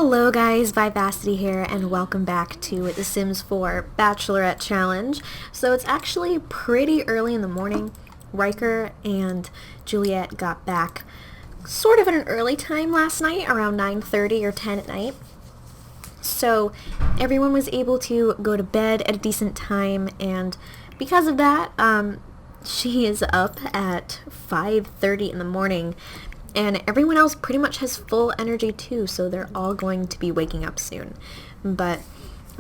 Hello guys, Vivacity here, and welcome back to the Sims 4 Bachelorette Challenge. So it's actually pretty early in the morning. Ryker and Juliette got back sort of at an early time last night, around 9:30 or 10 at night. So everyone was able to go to bed at a decent time, and because of that, she is up at 5:30 in the morning. And everyone else pretty much has full energy too, so they're all going to be waking up soon. But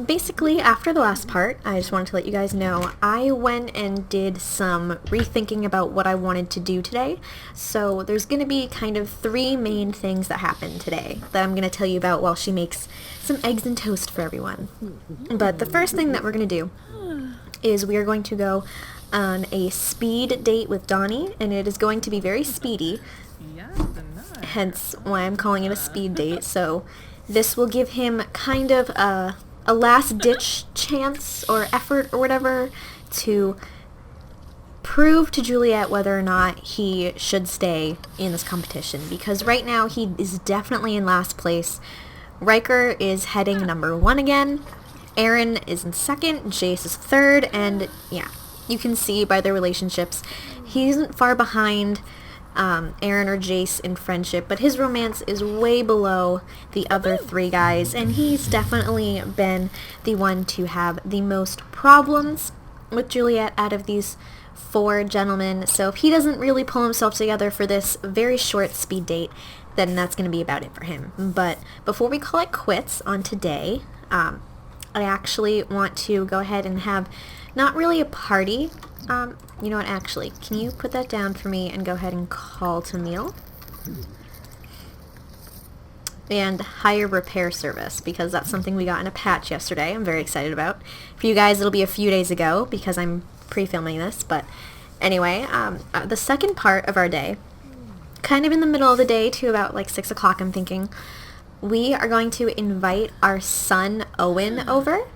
basically, after the last part, I just wanted to let you guys know, I went and did some rethinking about what I wanted to do today. So there's going to be kind of three main things that happen today that I'm going to tell you about while she makes some eggs and toast for everyone. But the first thing that we're going to do is we are going to go on a speed date with Donnie, and it is going to be very speedy. Hence why I'm calling it a speed date. So this will give him kind of a last-ditch chance or effort or whatever to prove to Juliette whether or not he should stay in this competition, because right now he is definitely in last place. Ryker is heading number 1 again, Aaron is in second, Jace is third, and yeah, you can see by their relationships he isn't far behind Aaron or Jace in friendship, but his romance is way below the other three guys, and he's definitely been the one to have the most problems with Juliette out of these 4 gentlemen. So if he doesn't really pull himself together for this very short speed date, then that's going to be about it for him. But before we call it quits on today, I actually want to go ahead and have not really a party. You know what, actually, can you put that down for me and go ahead and call to meal? And hire repair service, because that's something we got in a patch yesterday. I'm very excited about. For you guys, it'll be a few days ago because I'm pre-filming this, but anyway, the second part of our day, kind of in the middle of the day to about like 6 o'clock, I'm thinking, we are going to invite our son Owen over.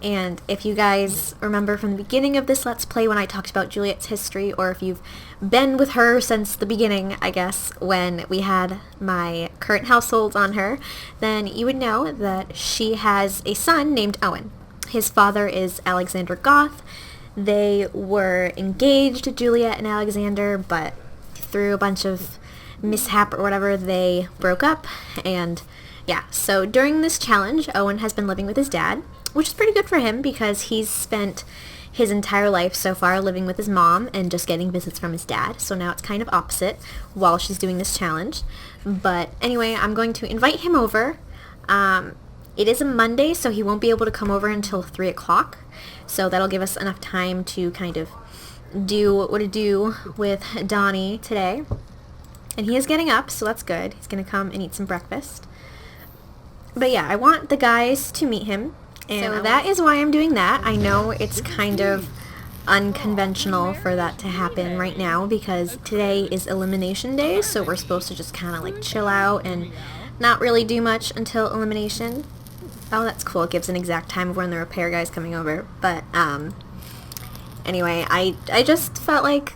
And if you guys remember from the beginning of this Let's Play when I talked about Juliette's history, or if you've been with her since the beginning, I guess, when we had my current household on her, then you would know that she has a son named Owen. His father is Alexander Goth. They were engaged, Juliette and Alexander, but through a bunch of mishap or whatever, they broke up. And yeah, so during this challenge, Owen has been living with his dad, which is pretty good for him because he's spent his entire life so far living with his mom and just getting visits from his dad. So now it's kind of opposite while she's doing this challenge. But anyway, I'm going to invite him over. It is a Monday, so he won't be able to come over until 3 o'clock. So that'll give us enough time to kind of do what to do with Donnie today. And he is getting up, so that's good. He's going to come and eat some breakfast. But yeah, I want the guys to meet him. And so that is why I'm doing that. I know it's kind of unconventional for that to happen right now because today is elimination day, so we're supposed to just kind of like chill out and not really do much until elimination. Oh, that's cool. It gives an exact time of when the repair guy's coming over. But anyway, I just felt like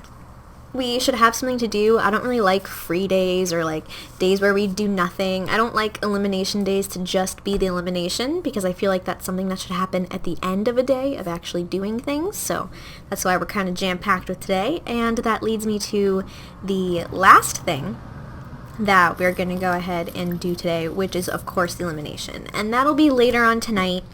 we should have something to do. I don't really like free days or like days where we do nothing. I don't like elimination days to just be the elimination because I feel like that's something that should happen at the end of a day of actually doing things. So that's why we're kind of jam-packed with today. And that leads me to the last thing that we're going to go ahead and do today, which is of course the elimination. And that'll be later on tonight.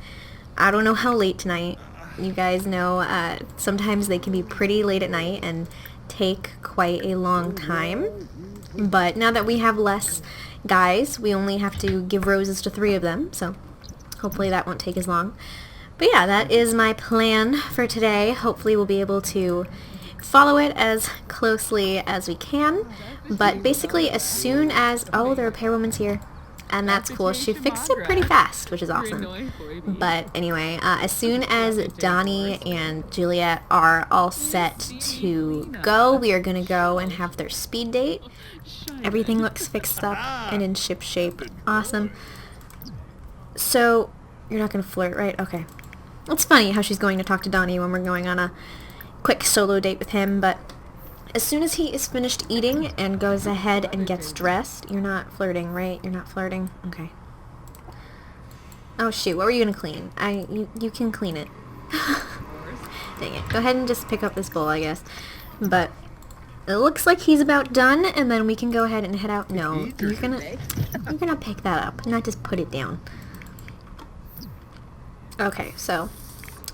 I don't know how late tonight. You guys know sometimes they can be pretty late at night and take quite a long time, but now that we have less guys, we only have to give roses to 3 of them, so hopefully that won't take as long. But yeah, that is my plan for today. Hopefully we'll be able to follow it as closely as we can, but basically as soon as, oh, the repairwoman's here. And that's cool. She fixed it pretty fast, which is awesome. But anyway, as soon as Donnie and Juliette are all set to go, we are going to go and have their speed date. Everything looks fixed up and in ship shape. Awesome. So, you're not going to flirt, right? Okay. It's funny how she's going to talk to Donnie when we're going on a quick solo date with him, but As soon as he is finished eating and goes ahead and gets dressed, you're not flirting, right? You're not flirting? Okay. Oh shoot, what were you gonna clean? You can clean it. Dang it. Go ahead and just pick up this bowl, I guess. But it looks like he's about done, and then we can go ahead and head out. No, you're gonna pick that up, not just put it down. Okay, so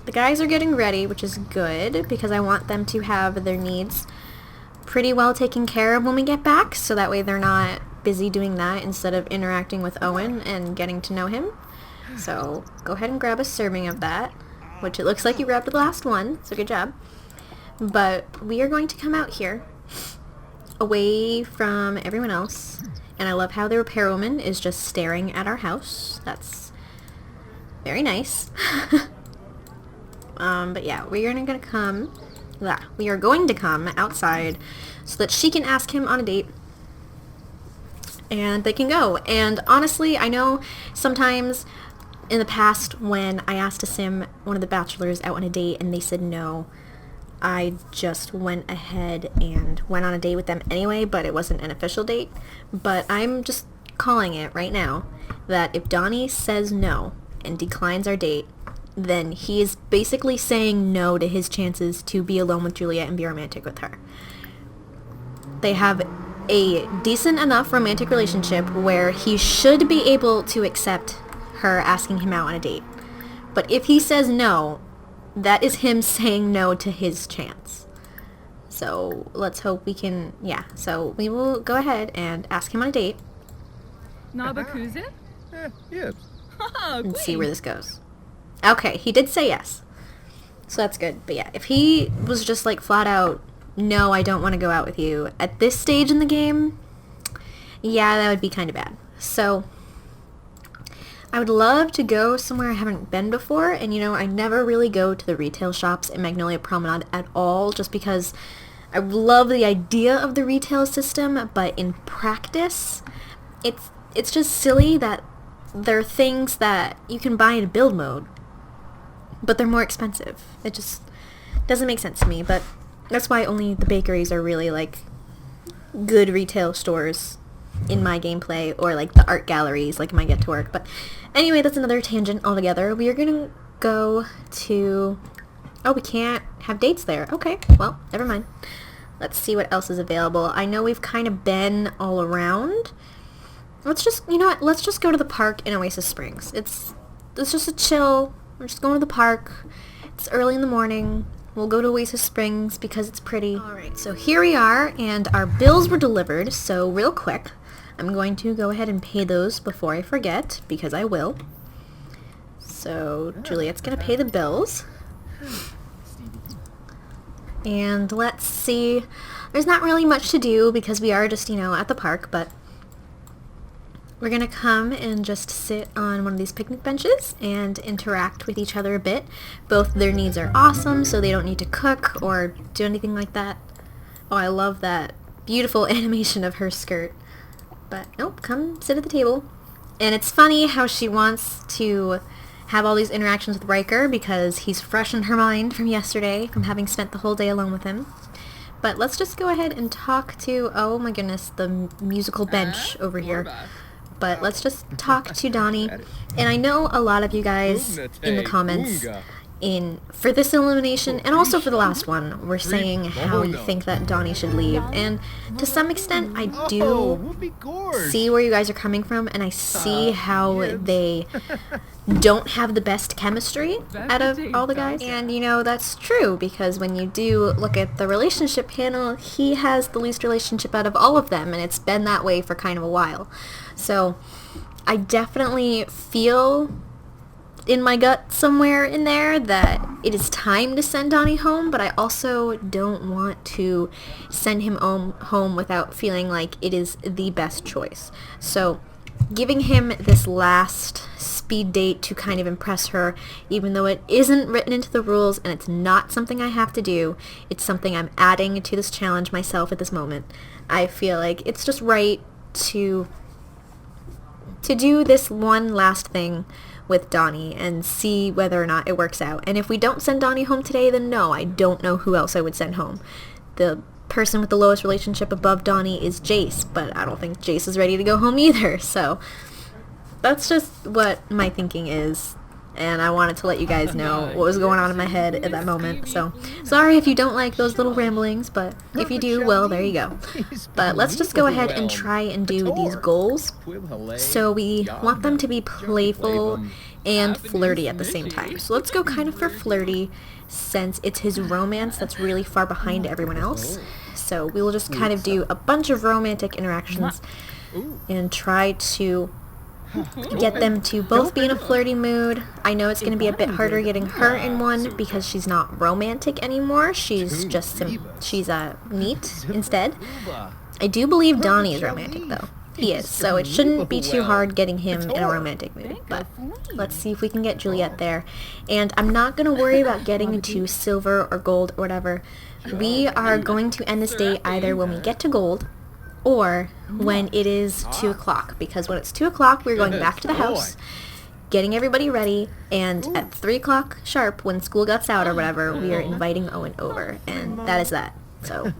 the guys are getting ready, which is good because I want them to have their needs pretty well taken care of when we get back, so that way they're not busy doing that instead of interacting with Owen and getting to know him. So go ahead and grab a serving of that, which it looks like you grabbed the last one, so good job. But we are going to come out here away from everyone else, and I love how the repairwoman is just staring at our house. That's very nice. But yeah, we are going to come outside so that she can ask him on a date and they can go. And honestly, I know sometimes in the past when I asked a sim one of the bachelors out on a date and they said no, I just went ahead and went on a date with them anyway, but it wasn't an official date. But I'm just calling it right now that if Donnie says no and declines our date, then he is basically saying no to his chances to be alone with Juliette and be romantic with her. They have a decent enough romantic relationship where he should be able to accept her asking him out on a date. But if he says no, that is him saying no to his chance. So let's hope we can, yeah. So we will go ahead and ask him on a date. Nabakuze? Yes. And see where this goes. Okay, he did say yes. So that's good. But yeah, if he was just like flat out, no, I don't want to go out with you, at this stage in the game, yeah, that would be kind of bad. So I would love to go somewhere I haven't been before, and you know, I never really go to the retail shops in Magnolia Promenade at all, just because I love the idea of the retail system, but in practice, it's just silly that there are things that you can buy in build mode, but they're more expensive. It just doesn't make sense to me, but that's why only the bakeries are really like good retail stores in my gameplay, or like the art galleries like in my Get to Work. But anyway, that's another tangent altogether. We are gonna go to, oh, we can't have dates there. Okay, well, never mind. Let's see what else is available. I know we've kind of been all around. Let's just, you know what, let's just go to the park in Oasis Springs. It's just a chill. We're just going to the park. It's early in the morning. We'll go to Oasis Springs because it's pretty. Alright, so here we are, and our bills were delivered, so real quick, I'm going to go ahead and pay those before I forget, because I will. So Juliette's going to pay the bills. And let's see, there's not really much to do because we are just, you know, at the park, but we're going to come and just sit on one of these picnic benches and interact with each other a bit. Both their needs are awesome, so they don't need to cook or do anything like that. Oh, I love that beautiful animation of her skirt. But nope, come sit at the table. And it's funny how she wants to have all these interactions with Ryker because he's fresh in her mind from yesterday, from having spent the whole day alone with him. But let's just go ahead and talk to, oh my goodness, the musical bench over here. But let's just talk to Donnie. And I know a lot of you guys in the comments for this elimination and also for the last one were saying how you think that Donnie should leave. And to some extent I do see where you guys are coming from, and I see how they don't have the best chemistry out of all the guys. And you know, that's true, because when you do look at the relationship panel, he has the least relationship out of all of them, and it's been that way for kind of a while. So I definitely feel in my gut somewhere in there that it is time to send Donnie home, but I also don't want to send him home without feeling like it is the best choice. So giving him this last speed date to kind of impress her, even though it isn't written into the rules and it's not something I have to do, it's something I'm adding to this challenge myself at this moment. I feel like it's just right to do this one last thing with Donnie and see whether or not it works out. And if we don't send Donnie home today, then no, I don't know who else I would send home. The person with the lowest relationship above Donnie is Jace, but I don't think Jace is ready to go home either. So that's just what my thinking is. And I wanted to let you guys know what was going on in my head at that moment. So, sorry if you don't like those little ramblings, but if you do, well, there you go. But let's just go ahead and try and do these goals. So we want them to be playful and flirty at the same time. So let's go kind of for flirty, since it's his romance that's really far behind everyone else. So we will just kind of do a bunch of romantic interactions and try to get them to both be in a flirty mood. I know it's going to be a bit harder getting her in one because she's not romantic anymore. She's just she's neat instead. I do believe Donnie is romantic though. He is, so it shouldn't be too hard getting him in a romantic mood. But let's see if we can get Juliette there. And I'm not going to worry about getting to silver or gold or whatever. We are going to end this day either when we get to gold or when it is 2 o'clock, because when it's 2 o'clock, we're going back to the house, getting everybody ready, and at 3 o'clock sharp, when school gets out or whatever, we are inviting Owen over, and that is that. So,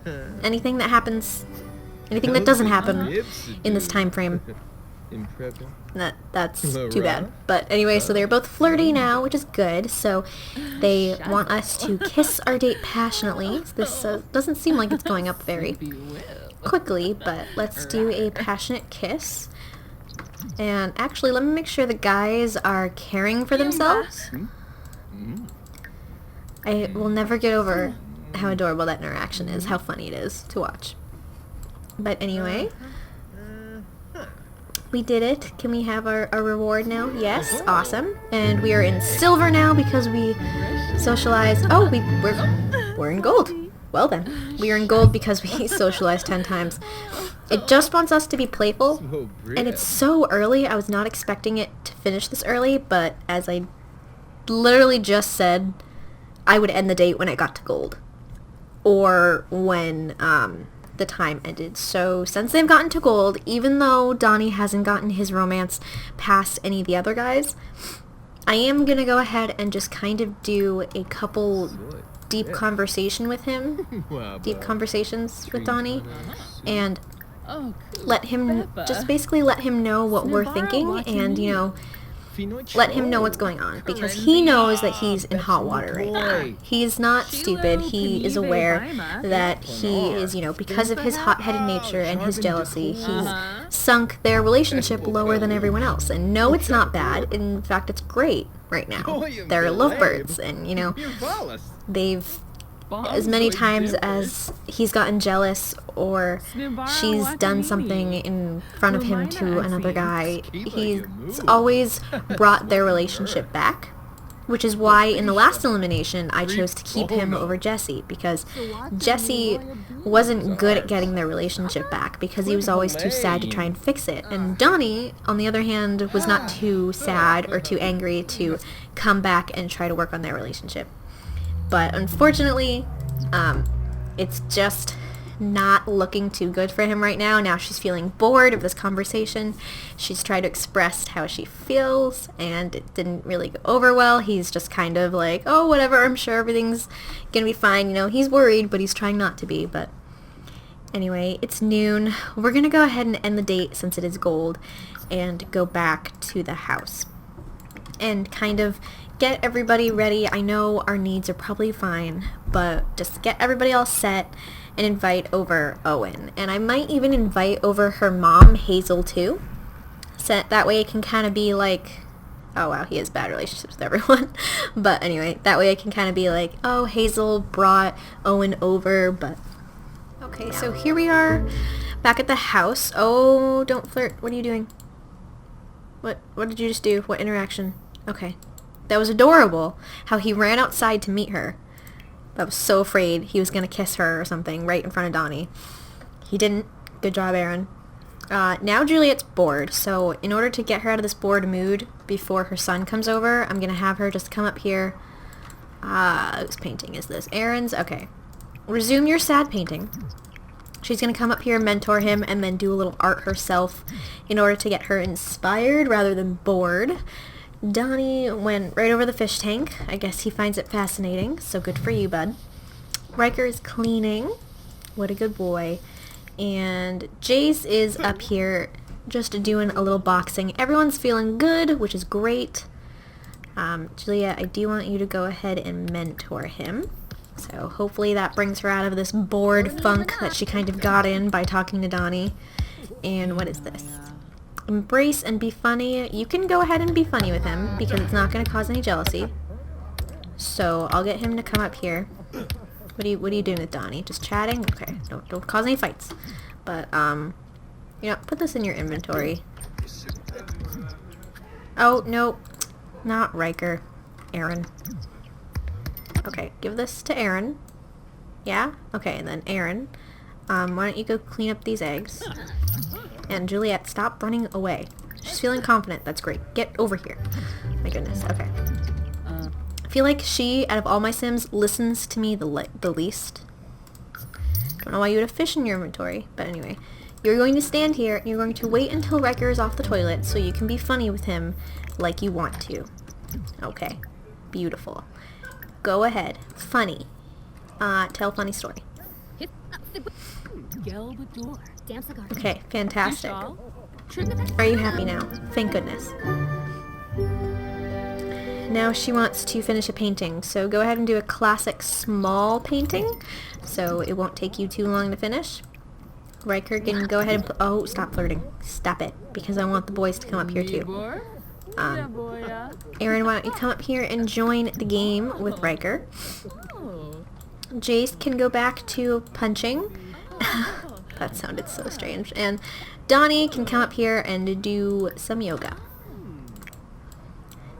anything that happens, anything that doesn't happen in this time frame, that's too bad. But anyway, so they're both flirty now, which is good. So they want us to kiss our date passionately. This doesn't seem like it's going up very quickly, but let's do a passionate kiss. And actually, let me make sure the guys are caring for themselves. I will never get over how adorable that interaction is, how funny it is to watch. But anyway, we did it. Can we have our reward now? Yes, awesome. And we are in silver now because we socialized. Oh, we're in gold. Well then, we are in gold because we socialized 10 times. It just wants us to be playful, and it's so early. I was not expecting it to finish this early, but as I literally just said, I would end the date when it got to gold, or when the time ended. So since they've gotten to gold, even though Donnie hasn't gotten his romance past any of the other guys, I am going to go ahead and just kind of do a couple deep conversations with Donnie, and let him, just basically let him know what we're thinking, and, you know, let him know what's going on, because he knows that he's in hot water right now. He's not stupid. He is aware that he is, you know, because of his hot-headed nature and his jealousy, he's sunk their relationship lower than everyone else. And no, it's not bad. In fact, it's great right now. They're lovebirds, and, you know, they've, as many times as he's gotten jealous or she's done something in front of him to another guy, he's always brought their relationship back, which is why in the last elimination I chose to keep him over Jesse, because Jesse wasn't good at getting their relationship back because he was always too sad to try and fix it. And Donnie, on the other hand, was not too sad or too angry to come back and try to work on their relationship. But unfortunately, it's just not looking too good for him right now. Now she's feeling bored of this conversation. She's tried to express how she feels, and it didn't really go over well. He's just kind of like, oh, whatever, I'm sure everything's gonna be fine. You know, he's worried, but he's trying not to be. But anyway, it's noon. We're gonna go ahead and end the date since it is gold and go back to the house and kind of get everybody ready. I know our needs are probably fine, but just get everybody all set and invite over Owen. And I might even invite over her mom, Hazel, too. So that way it can kind of be like, oh wow, he has bad relationships with everyone. But anyway, that way I can kind of be like, oh, Hazel brought Owen over, but... Okay, so here we are back at the house. Oh, don't flirt. What are you doing? What did you just do? What interaction? Okay. That was adorable, how he ran outside to meet her. I was so afraid he was going to kiss her or something right in front of Donnie. He didn't. Good job, Aaron. Now Juliette's bored, so in order to get her out of this bored mood before her son comes over, I'm going to have her just come up here. Whose painting is this? Aaron's? Okay. Resume your sad painting. She's going to come up here, mentor him, and then do a little art herself in order to get her inspired rather than bored. Donnie went right over the fish tank. I guess he finds it fascinating, so good for you, bud. Ryker is cleaning. What a good boy. And Jace is up here just doing a little boxing. Everyone's feeling good, which is great. Juliette, I do want you to go ahead and mentor him. So hopefully that brings her out of this bored funk that she kind of got in by talking to Donnie. And what is this? Embrace and be funny. You can go ahead and be funny with him because it's not going to cause any jealousy. So I'll get him to come up here. What are you doing with Donnie? Just chatting? Okay, don't cause any fights. But you know, put this in your inventory. Oh no, not Ryker. Aaron. Okay, give this to Aaron. Yeah? Okay, and then Aaron. Why don't you go clean up these eggs? And Juliette, stop running away. She's feeling confident. That's great. Get over here. My goodness. Okay. I feel like she, out of all my Sims, listens to me the least. Don't know why you would have fish in your inventory, but anyway. You're going to stand here, and you're going to wait until Ryker is off the toilet so you can be funny with him like you want to. Okay. Beautiful. Go ahead. Funny. Tell a funny story. Okay, fantastic. Are you happy now? Thank goodness. Now she wants to finish a painting, so go ahead and do a classic small painting, so it won't take you too long to finish. Ryker can go ahead and oh, stop flirting. Stop it, because I want the boys to come up here too. Aaron, why don't you come up here and join the game with Ryker. Jace can go back to punching. That sounded so strange. And Donnie can come up here and do some yoga.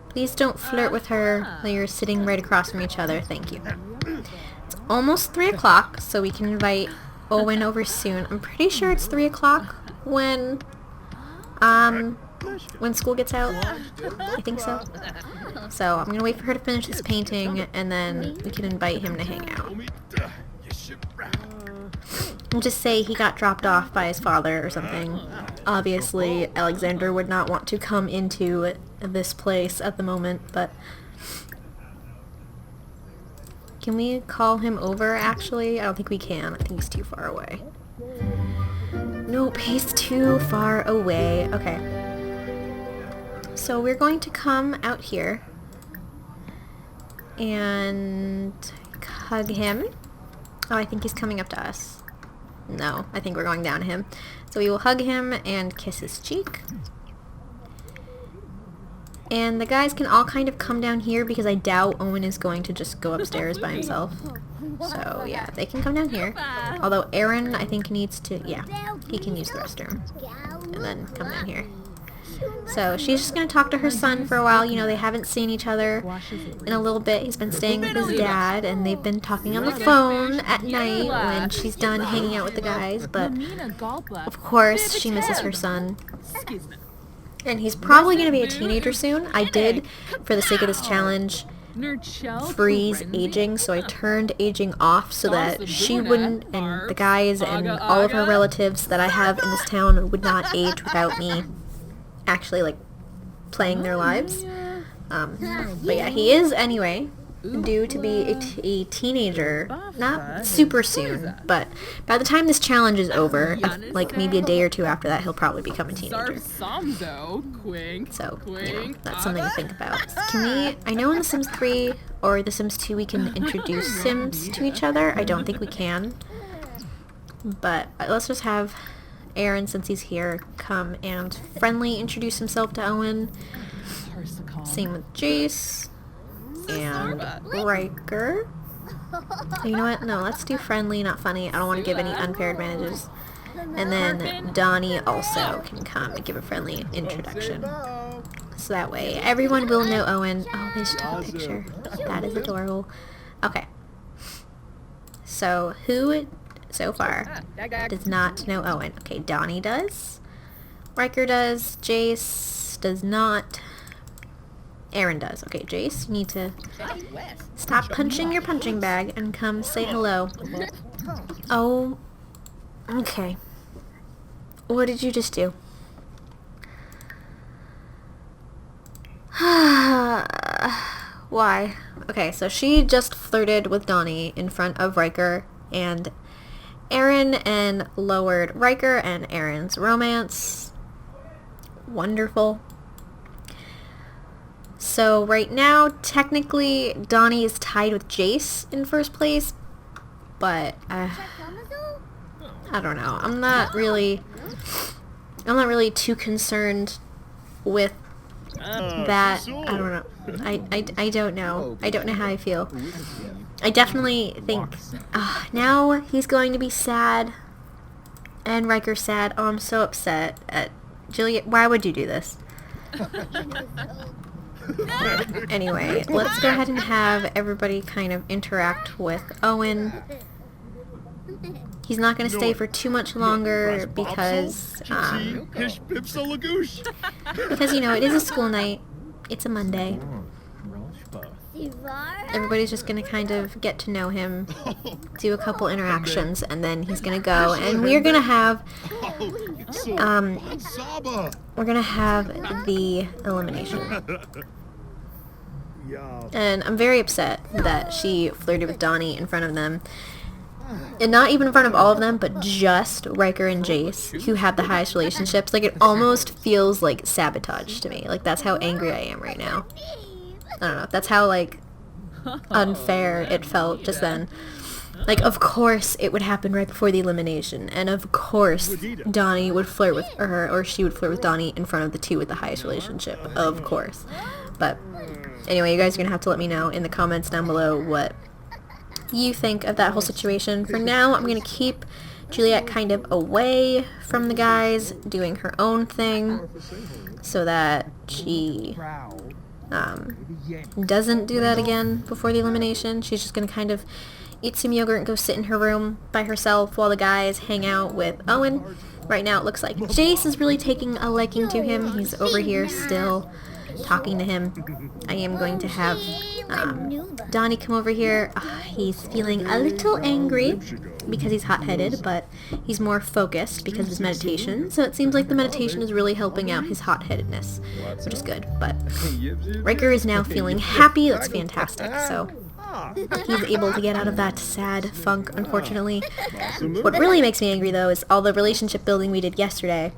Please don't flirt with her while you're sitting right across from each other. Thank you. It's almost 3 o'clock, so we can invite Owen over soon. I'm pretty sure it's 3 o'clock when school gets out. I think so. So I'm gonna wait for her to finish this painting, and then we can invite him to hang out. We'll just say he got dropped off by his father or something. Obviously, Alexander would not want to come into this place at the moment, but... Can we call him over, actually? I don't think we can. I think he's too far away. Nope, he's too far away. Okay. So we're going to come out here and hug him. Oh, I think he's coming up to us. No, I think we're going down to him. So we will hug him and kiss his cheek. And the guys can all kind of come down here because I doubt Owen is going to just go upstairs by himself. So yeah, they can come down here. Although Aaron, I think, needs to, yeah, he can use the restroom. And then come down here. So she's just going to talk to her son for a while. You know, they haven't seen each other in a little bit. He's been staying with his dad, and they've been talking on the phone at night when she's done hanging out with the guys. But, of course, she misses her son. And he's probably going to be a teenager soon. I did, for the sake of this challenge, freeze aging, so I turned aging off so that she wouldn't, and the guys and all of her relatives that I have in this town would not age without me actually, like, playing their lives. But yeah, he is, anyway, due to be a teenager, not super soon, but by the time this challenge is over, like maybe a day or two after that, he'll probably become a teenager. So, you know, that's something to think about. Can we, I know in The Sims 3 or The Sims 2 we can introduce Sims to each other. I don't think we can, but let's just have Aaron, since he's here, come and friendly introduce himself to Owen. Same with Jace and Ryker. You know what? No, let's do friendly, not funny. I don't want to give any unfair advantages. And then Donnie also can come and give a friendly introduction. So that way everyone will know Owen. Oh, they should have a picture. That is adorable. Okay. So who so far does not know Owen? Okay, Donnie does. Ryker does. Jace does not. Aaron does. Okay, Jace, you need to stop punching your punching bag and come say hello. Oh, okay. What did you just do? Why? Okay, so she just flirted with Donnie in front of Ryker and Aaron and lowered Ryker and Aaron's romance. wonderful. So right now, technically, Donnie is tied with Jace in first place, but I don't know. I'm not really too concerned with that. I don't know. I don't know. I don't know how I feel. I definitely think now he's going to be sad, and Ryker's sad. Oh, I'm so upset at Juliette. Why would you do this? Anyway, let's go ahead and have everybody kind of interact with Owen. He's not going to stay for too much longer because, you know, it is a school night. It's a Monday. Everybody's just going to kind of get to know him, do a couple interactions, and then he's going to go. And we're going to have, the elimination. And I'm very upset that she flirted with Donnie in front of them. And not even in front of all of them, but just Ryker and Jace, who have the highest relationships. Like, it almost feels like sabotage to me. Like, that's how angry I am right now. I don't know. That's how, like, unfair it felt just then. Like, of course it would happen right before the elimination. And of course Donnie would flirt with her, or she would flirt with Donnie in front of the two with the highest relationship. Of course. But anyway, you guys are going to have to let me know in the comments down below what you think of that whole situation. For now, I'm going to keep Juliette kind of away from the guys, doing her own thing, so that she doesn't do that again before the elimination. She's just going to kind of eat some yogurt and go sit in her room by herself while the guys hang out with Owen. Right now it looks like Jace is really taking a liking to him. He's over here still talking to him. I am going to have Donnie come over here. He's feeling a little angry because he's hot-headed, but he's more focused because of his meditation. So it seems like the meditation is really helping out his hot-headedness, which is good. But Ryker is now feeling happy. That's fantastic. So he's able to get out of that sad funk, unfortunately. What really makes me angry, though, is all the relationship building we did yesterday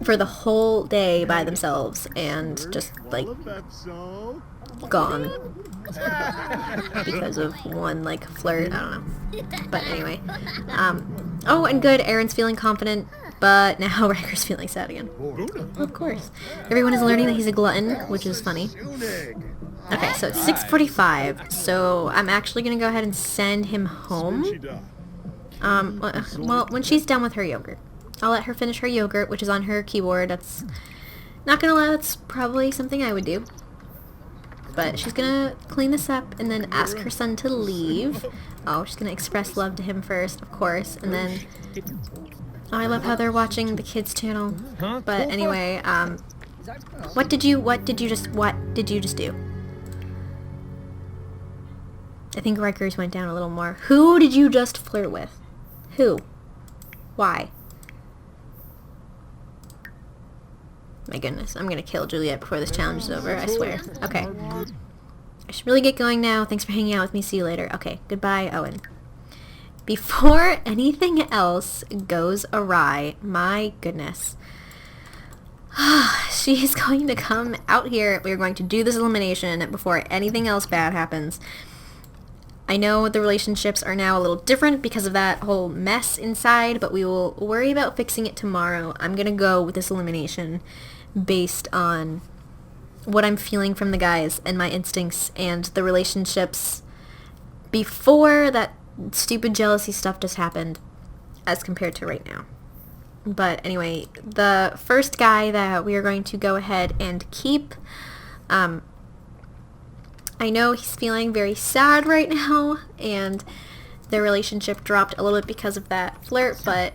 for the whole day by themselves, and just, like, gone because of one, like, flirt. I don't know. But anyway. Oh, and good, Aaron's feeling confident, but now Ryker's feeling sad again. Of course. Everyone is learning that he's a glutton, which is funny. Okay, so it's 6:45, so I'm actually going to go ahead and send him home. Well, when she's done with her yogurt. I'll let her finish her yogurt, which is on her keyboard. That's, not gonna lie, that's probably something I would do. But she's gonna clean this up and then ask her son to leave. Oh, she's gonna express love to him first, of course, and then... Oh, I love how they're watching the kids' channel. But anyway, what did you just do? I think Rikers went down a little more. Who did you just flirt with? Who? Why? My goodness, I'm gonna kill Juliette before this challenge is over, I swear. Okay. I should really get going now. Thanks for hanging out with me. See you later. Okay, goodbye, Owen. Before anything else goes awry, my goodness. She's going to come out here. We're going to do this elimination before anything else bad happens. I know the relationships are now a little different because of that whole mess inside, but we will worry about fixing it tomorrow. I'm gonna go with this elimination based on what I'm feeling from the guys and my instincts and the relationships before that stupid jealousy stuff just happened as compared to right now. But anyway, the first guy that we are going to go ahead and keep, I know he's feeling very sad right now, and their relationship dropped a little bit because of that flirt, but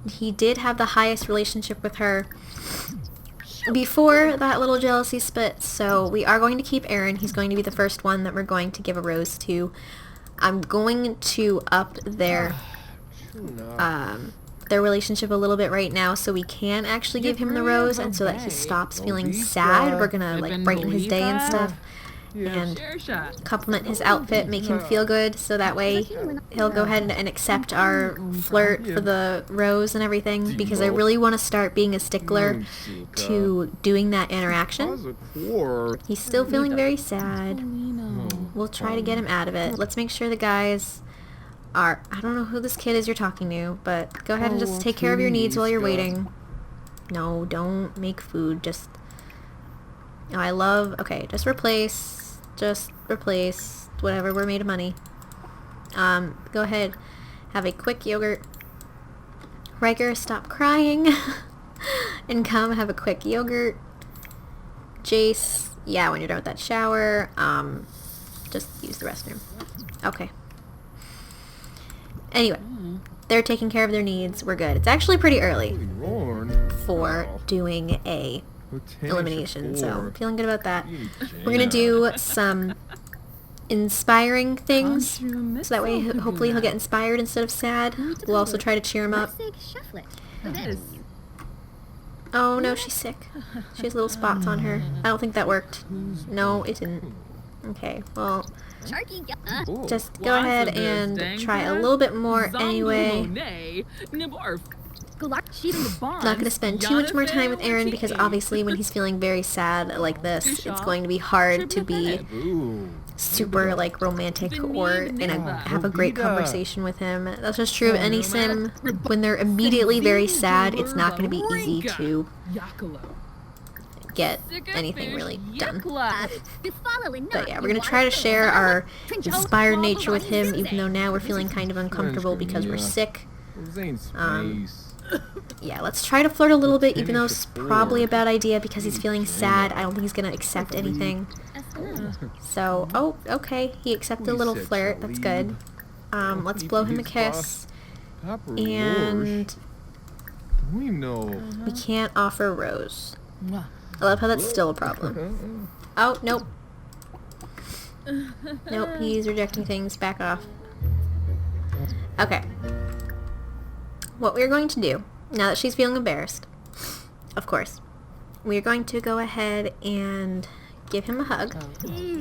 he did have the highest relationship with her before that little jealousy spit, so we are going to keep Aaron. He's going to be the first one that we're going to give a rose to. I'm going to up their relationship a little bit right now so we can actually give him the rose, and so that he stops feeling sad. We're gonna, like, brighten his day and stuff. and compliment his outfit, make him feel good, so that way he'll go ahead and accept our flirt for the rose and everything, because I really want to start being a stickler to doing that interaction. He's still feeling very sad. We'll try to get him out of it. Let's make sure the guys are... I don't know who this kid is you're talking to, but go ahead and just take care of your needs while you're waiting. No, don't make food, just... Oh, I love... Okay, just replace, whatever, we're made of money. Go ahead, have a quick yogurt. Ryker, stop crying, and come have a quick yogurt. Jace, yeah, when you're done with that shower, just use the restroom. Okay. Anyway, they're taking care of their needs, we're good. It's actually pretty early for doing a elimination, so I'm feeling good about that. We're gonna do some inspiring things, so that way hopefully he'll get inspired instead of sad. We'll also try to cheer him up. Oh no, she's sick. She has little spots on her. I don't think that worked. No, it didn't. Okay, well, just go ahead and try a little bit more anyway. Not gonna spend too much more time with Aaron, because obviously when he's feeling very sad like this, it's going to be hard to be super like romantic or have a great conversation with him. That's just true of any sim. When they're immediately very sad, it's not going to be easy to get anything really done. But yeah, we're going to try to share our inspired nature with him, even though now we're feeling kind of uncomfortable because we're sick. Yeah, let's try to flirt a little bit, even though it's probably a bad idea because he's feeling sad. I don't think he's going to accept anything. So, oh, okay, he accepted a little flirt. That's good. Let's blow him a kiss. And we can't offer rose. I love how that's still a problem. Oh, nope. Nope, he's rejecting things. Back off. Okay. What we're going to do, now that she's feeling embarrassed, of course, we're going to go ahead and give him a hug.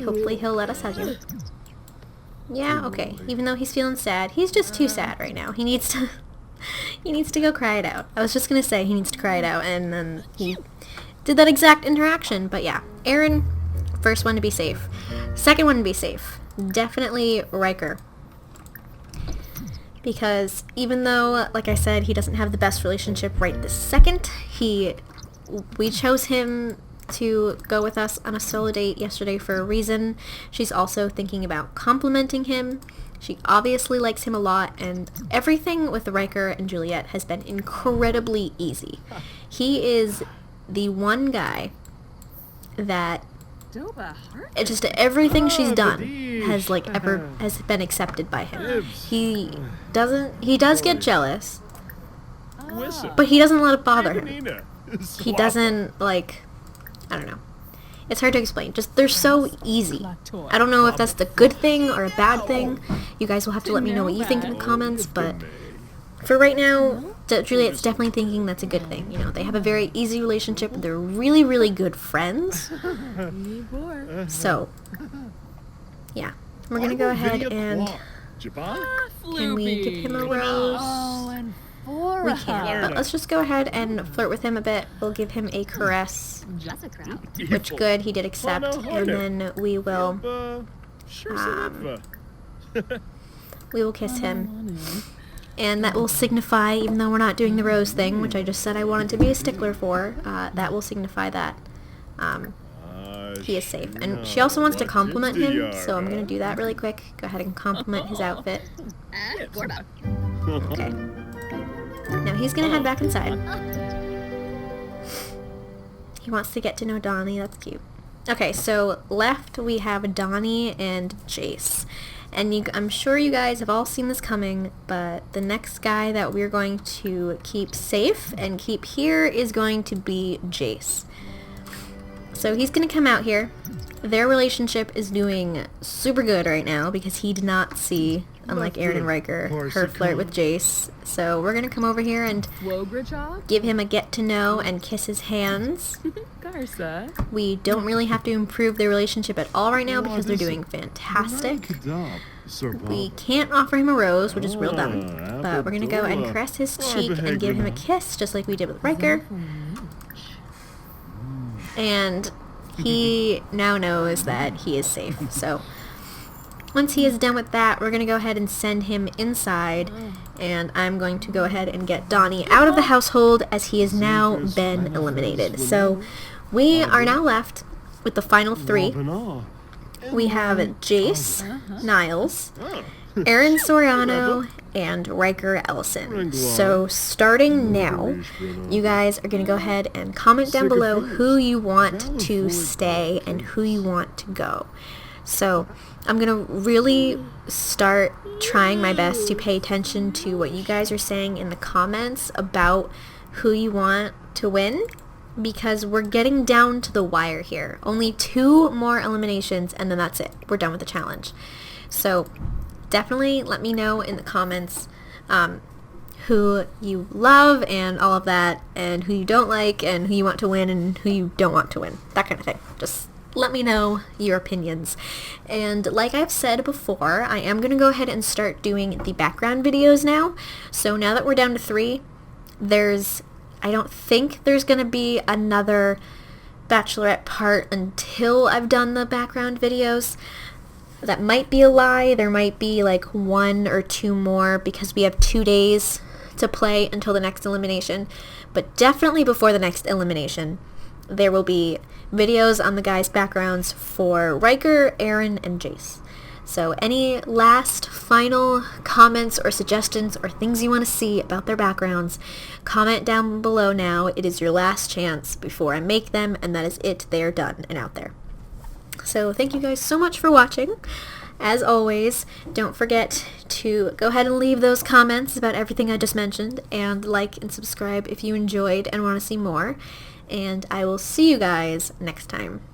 Hopefully he'll let us hug him. Yeah, okay. Even though he's feeling sad, he's just too sad right now. He needs to go cry it out. I was just gonna say he needs to cry it out, and then he did that exact interaction. But yeah, Aaron, first one to be safe. Second one to be safe, definitely Ryker. Because even though, like I said, he doesn't have the best relationship right this second, we chose him to go with us on a solo date yesterday for a reason. She's also thinking about complimenting him. She obviously likes him a lot, and everything with Ryker and Juliette has been incredibly easy. He is the one guy that just everything she's done has been accepted by him. He does get jealous, but he doesn't let it bother him. He doesn't, like, I don't know. It's hard to explain. Just, they're so easy. I don't know if that's the good thing or a bad thing. You guys will have to let me know what you think in the comments, but for right now, Juliette's definitely thinking that's a good thing. You know, they have a very easy relationship. They're really, really good friends. So, yeah. We're gonna go ahead and... Can we give him a rose? We can, but let's just go ahead and flirt with him a bit. We'll give him a caress, which good, he did accept, and then we will kiss him, and that will signify, even though we're not doing the rose thing, which I just said I wanted to be a stickler for, that will signify that he is safe. And she also wants to compliment him, so I'm going to do that really quick. Go ahead and compliment his outfit. Okay. Now he's gonna head back inside. He wants to get to know Donnie, that's cute. Okay, so left we have Donnie and Jace. And I'm sure you guys have all seen this coming, but the next guy that we're going to keep safe and keep here is going to be Jace. So he's gonna come out here. Their relationship is doing super good right now because he did not see, unlike Aaron and Ryker, her flirt with Jace. So we're gonna come over here and give him a get to know and kiss his hands. We don't really have to improve their relationship at all right now because they're doing fantastic. We can't offer him a rose, which is real dumb, but we're gonna go and caress his cheek and give him a kiss just like we did with Ryker. And he now knows that he is safe. So once he is done with that, we're going to go ahead and send him inside, and I'm going to go ahead and get Donnie out of the household as he has now been eliminated. So we are now left with the final 3. We have Jace Niles, Aaron Soriano, and Ryker Ellison. So starting now, you guys are going to go ahead and comment down below who you want to stay and who you want to go. So I'm going to really start trying my best to pay attention to what you guys are saying in the comments about who you want to win, because we're getting down to the wire here. Only 2 more eliminations and then that's it. We're done with the challenge. So definitely let me know in the comments who you love and all of that, and who you don't like, and who you want to win and who you don't want to win. That kind of thing. Just let me know your opinions. And like I've said before, I am going to go ahead and start doing the background videos now. So now that we're down to 3, I don't think there's going to be another Bachelorette part until I've done the background videos. That might be a lie. There might be like 1 or 2 more because we have 2 days to play until the next elimination. But definitely before the next elimination, there will be videos on the guys' backgrounds for Ryker, Aaron, and Jace. So any last final comments or suggestions or things you want to see about their backgrounds, comment down below now. It is your last chance before I make them, and that is it. They are done and out there. So thank you guys so much for watching. As always, don't forget to go ahead and leave those comments about everything I just mentioned, and like and subscribe if you enjoyed and want to see more. And I will see you guys next time.